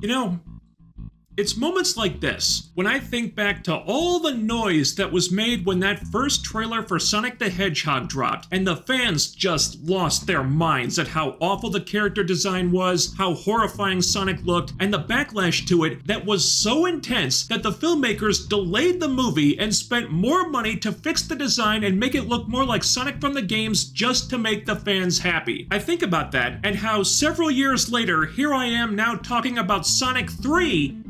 You know, it's moments like this when I think back to all the noise that was made when that first trailer for Sonic the Hedgehog dropped, and the fans just lost their minds at how awful the character design was, how horrifying Sonic looked, and the backlash to it that was so intense that the filmmakers delayed the movie and spent more money to fix the design and make it look more like Sonic from the games just to make the fans happy. I think about that and how several years later, here I am now talking about Sonic 3,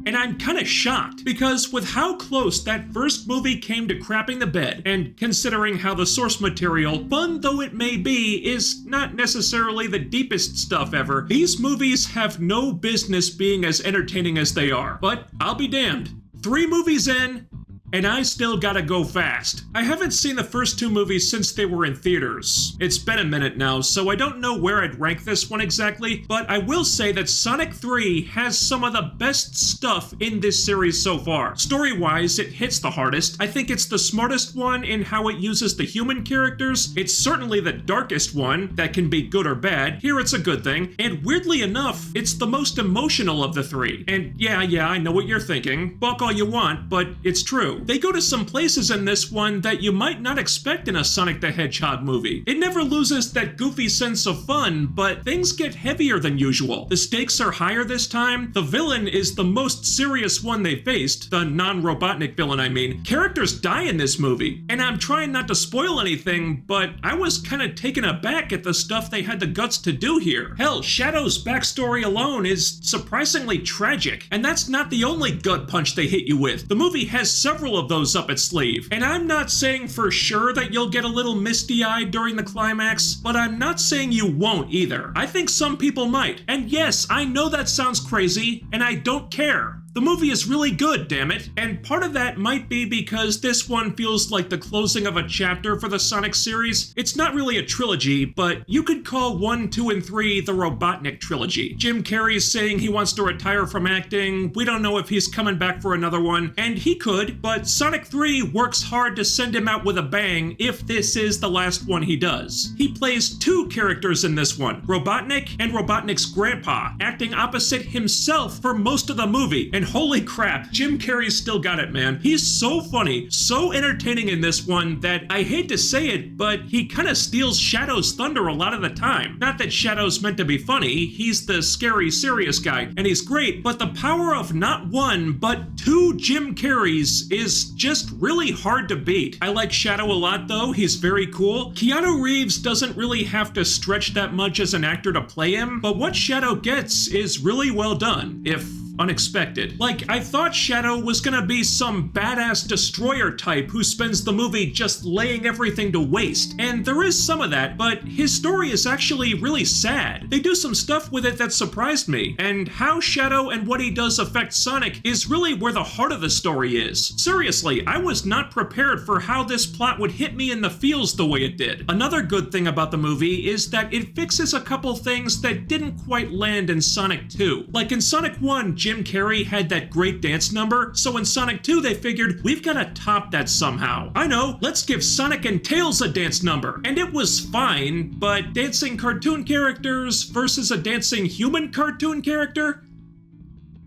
and I'm kinda shocked, because with how close that first movie came to crapping the bed, and considering how the source material, fun though it may be, is not necessarily the deepest stuff ever, these movies have no business being as entertaining as they are. But I'll be damned. 3 movies in, and I still gotta go fast. I haven't seen the first 2 movies since they were in theaters. It's been a minute now, so I don't know where I'd rank this one exactly, but I will say that Sonic 3 has some of the best stuff in this series so far. Story-wise, it hits the hardest. I think it's the smartest one in how it uses the human characters. It's certainly the darkest one, that can be good or bad. Here it's a good thing, and weirdly enough, it's the most emotional of the 3. And yeah, I know what you're thinking. Balk all you want, but it's true. They go to some places in this one that you might not expect in a Sonic the Hedgehog movie. It never loses that goofy sense of fun, but things get heavier than usual. The stakes are higher this time. The villain is the most serious one they faced. The non-Robotnik villain, I mean. Characters die in this movie. And I'm trying not to spoil anything, but I was kinda taken aback at the stuff they had the guts to do here. Hell, Shadow's backstory alone is surprisingly tragic. And that's not the only gut punch they hit you with. The movie has several of those up its sleeve. And I'm not saying for sure that you'll get a little misty-eyed during the climax, but I'm not saying you won't either. I think some people might. And yes, I know that sounds crazy, and I don't care. The movie is really good, damn it. And part of that might be because this one feels like the closing of a chapter for the Sonic series. It's not really a trilogy, but you could call 1, 2, and 3 the Robotnik trilogy. Jim Carrey's saying he wants to retire from acting. We don't know if he's coming back for another one, and he could, but Sonic 3 works hard to send him out with a bang if this is the last one he does. He plays 2 characters in this one, Robotnik and Robotnik's grandpa, acting opposite himself for most of the movie, and holy crap, Jim Carrey's still got it, man. He's so funny, so entertaining in this one that I hate to say it, but he kind of steals Shadow's thunder a lot of the time. Not that Shadow's meant to be funny, he's the scary, serious guy, and he's great, but the power of not 1, but 2 Jim Carreys is just really hard to beat. I like Shadow a lot though, he's very cool. Keanu Reeves doesn't really have to stretch that much as an actor to play him, but what Shadow gets is really well done, if unexpected. Like, I thought Shadow was gonna be some badass destroyer type who spends the movie just laying everything to waste. And there is some of that, but his story is actually really sad. They do some stuff with it that surprised me, and how Shadow and what he does affect Sonic is really where the heart of the story is. Seriously, I was not prepared for how this plot would hit me in the feels the way it did. Another good thing about the movie is that it fixes a couple things that didn't quite land in Sonic 2. Like in Sonic 1, Jim Carrey had that great dance number, so in Sonic 2 they figured, we've gotta top that somehow. I know, let's give Sonic and Tails a dance number. And it was fine, but dancing cartoon characters versus a dancing human cartoon character?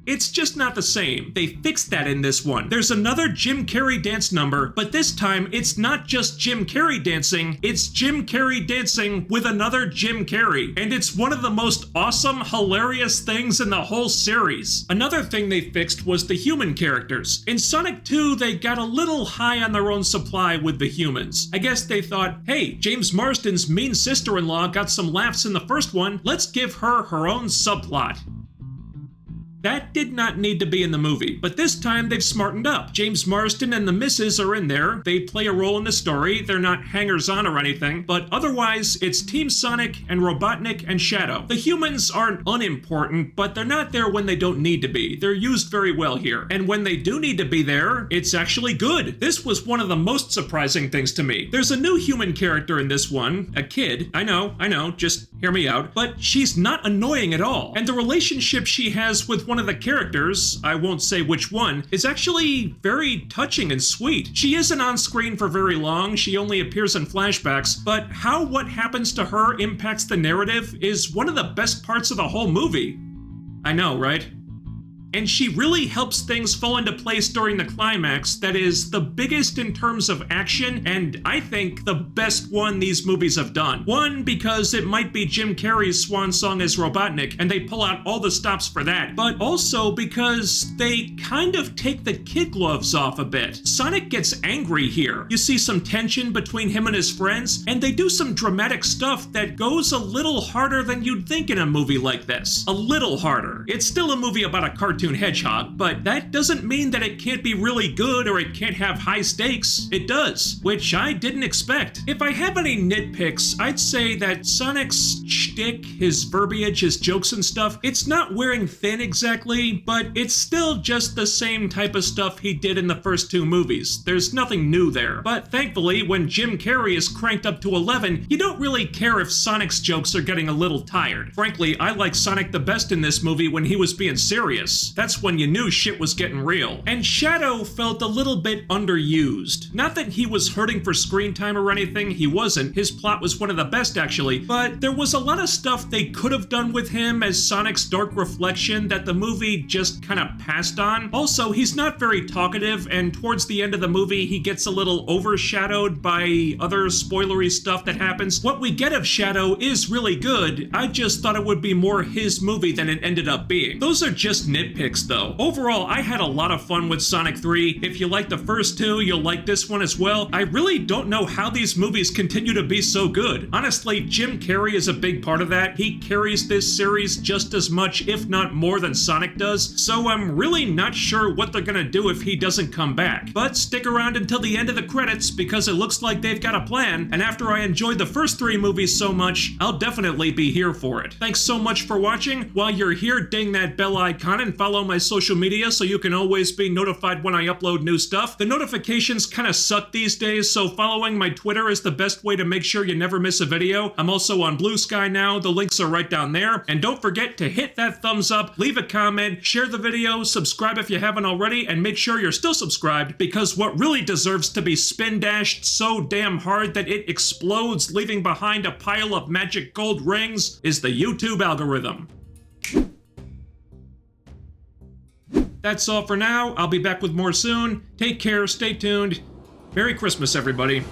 It's just not the same. They fixed that in this one. There's another Jim Carrey dance number, but this time it's not just Jim Carrey dancing, it's Jim Carrey dancing with another Jim Carrey. And it's one of the most awesome, hilarious things in the whole series. Another thing they fixed was the human characters. In Sonic 2, they got a little high on their own supply with the humans. I guess they thought, hey, James Marsden's mean sister-in-law got some laughs in the first one, let's give her her own subplot. That did not need to be in the movie, but this time they've smartened up. James Marsden and the missus are in there, they play a role in the story, they're not hangers-on or anything, but otherwise it's Team Sonic and Robotnik and Shadow. The humans aren't unimportant, but they're not there when they don't need to be. They're used very well here, and when they do need to be there, it's actually good. This was one of the most surprising things to me. There's a new human character in this one, a kid. I know, just hear me out, but she's not annoying at all, and the relationship she has with one of the characters, I won't say which one, is actually very touching and sweet. She isn't on screen for very long, she only appears in flashbacks, but how what happens to her impacts the narrative is one of the best parts of the whole movie. I know, right? And she really helps things fall into place during the climax that is the biggest in terms of action, and I think the best one these movies have done. One, because it might be Jim Carrey's swan song as Robotnik, and they pull out all the stops for that, but also because they kind of take the kid gloves off a bit. Sonic gets angry here. You see some tension between him and his friends, and they do some dramatic stuff that goes a little harder than you'd think in a movie like this. A little harder. It's still a movie about a cartoon hedgehog, but that doesn't mean that it can't be really good or it can't have high stakes. It does, which I didn't expect. If I have any nitpicks, I'd say that Sonic's shtick, his verbiage, his jokes and stuff, it's not wearing thin exactly, but it's still just the same type of stuff he did in the first two movies. There's nothing new there. But thankfully, when Jim Carrey is cranked up to 11, you don't really care if Sonic's jokes are getting a little tired. Frankly, I like Sonic the best in this movie when he was being serious. That's when you knew shit was getting real. And Shadow felt a little bit underused. Not that he was hurting for screen time or anything, he wasn't. His plot was one of the best actually, but there was a lot of stuff they could have done with him as Sonic's dark reflection that the movie just kind of passed on. Also, he's not very talkative, and towards the end of the movie he gets a little overshadowed by other spoilery stuff that happens. What we get of Shadow is really good, I just thought it would be more his movie than it ended up being. Those are just nitpicks though. Overall, I had a lot of fun with Sonic 3. If you like the first two, you'll like this one as well. I really don't know how these movies continue to be so good. Honestly, Jim Carrey is a big part of that. He carries this series just as much, if not more, than Sonic does, so I'm really not sure what they're gonna do if he doesn't come back. But stick around until the end of the credits because it looks like they've got a plan, and after I enjoyed the first three movies so much, I'll definitely be here for it. Thanks so much for watching. While you're here, ding that bell icon and follow my social media so you can always be notified when I upload new stuff. The notifications kind of suck these days, so following my Twitter is the best way to make sure you never miss a video. I'm also on Blue Sky now, the links are right down there. And don't forget to hit that thumbs up, leave a comment, share the video, subscribe if you haven't already, and make sure you're still subscribed because what really deserves to be spin dashed so damn hard that it explodes, leaving behind a pile of magic gold rings, is the YouTube algorithm. That's all for now. I'll be back with more soon. Take care, stay tuned. Merry Christmas, everybody.